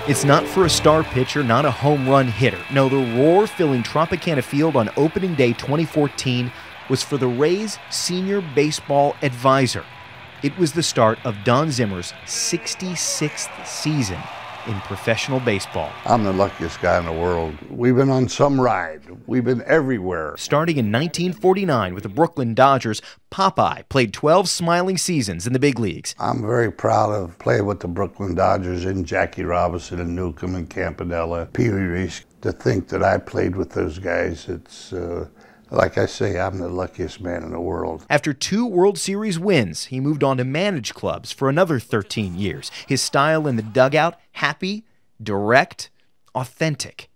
It's not for a star pitcher, not a home run hitter. No, the roar filling Tropicana Field on opening day 2014 was for the Rays' senior baseball advisor. It was the start of Don Zimmer's 66th season in professional baseball. I'm the luckiest guy in the world. We've been on some ride. We've been everywhere. Starting in 1949 with the Brooklyn Dodgers, Popeye played 12 smiling seasons in the big leagues. I'm very proud of playing with the Brooklyn Dodgers and Jackie Robinson and Newcomb and Campanella, Pee Wee Reese. To think that I played with those guys, it's like I say, I'm the luckiest man in the world. After 2 World Series wins, he moved on to manage clubs for another 13 years. His style in the dugout, happy, direct, authentic.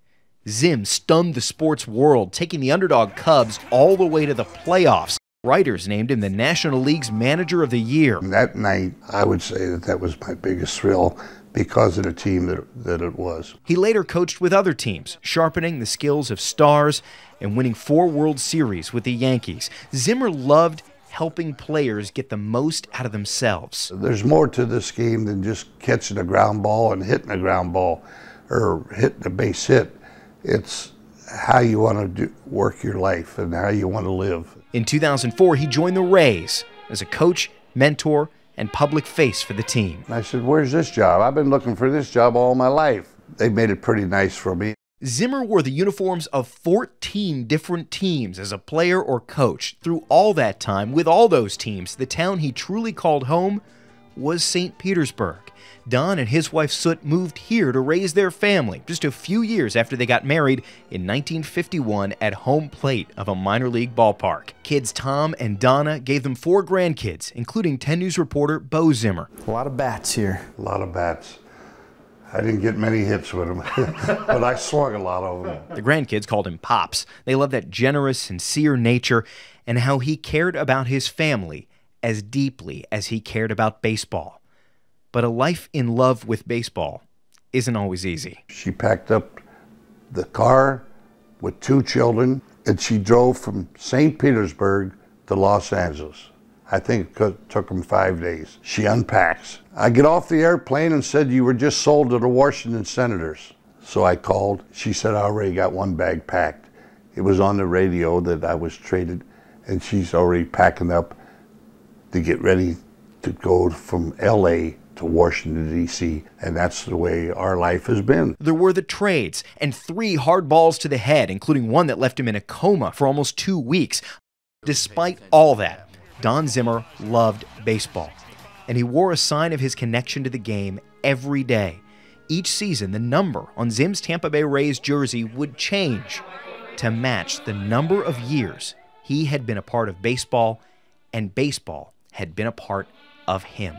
Zim stunned the sports world, taking the underdog Cubs all the way to the playoffs. Writers named him the National League's Manager of the Year. And that night, I would say that was my biggest thrill because of the team that it was. He later coached with other teams, sharpening the skills of stars and winning 4 World Series with the Yankees. Zimmer loved helping players get the most out of themselves. There's more to this game than just catching a ground ball and hitting a ground ball or hitting a base hit. It's how you want to work your life and how you want to live. In 2004, he joined the Rays as a coach, mentor, and public face for the team. And I said, where's this job? I've been looking for this job all my life. They made it pretty nice for me. Zimmer wore the uniforms of 14 different teams as a player or coach. Through all that time, with all those teams, the town he truly called home was St. Petersburg. Don and his wife Soot moved here to raise their family just a few years after they got married in 1951 at home plate of a minor league ballpark. Kids Tom and Donna gave them 4 grandkids, including 10 News reporter Bo Zimmer. A lot of bats here. A lot of bats. I didn't get many hits with them, but I swung a lot of them. The grandkids called him Pops. They loved that generous, sincere nature and how he cared about his family as deeply as he cared about baseball. But a life in love with baseball isn't always easy. She packed up the car with 2 children, and she drove from St. Petersburg to Los Angeles. I think it took them 5 days. She unpacks. I get off the airplane and said, you were just sold to the Washington Senators. So I called. She said, I already got 1 bag packed. It was on the radio that I was traded, and she's already packing up to get ready to go from LA to Washington, D.C., and that's the way our life has been. There were the trades and 3 hard balls to the head, including one that left him in a coma for almost 2 weeks. Despite all that, Don Zimmer loved baseball, and he wore a sign of his connection to the game every day. Each season, the number on Zim's Tampa Bay Rays jersey would change to match the number of years he had been a part of baseball, and baseball had been a part of him.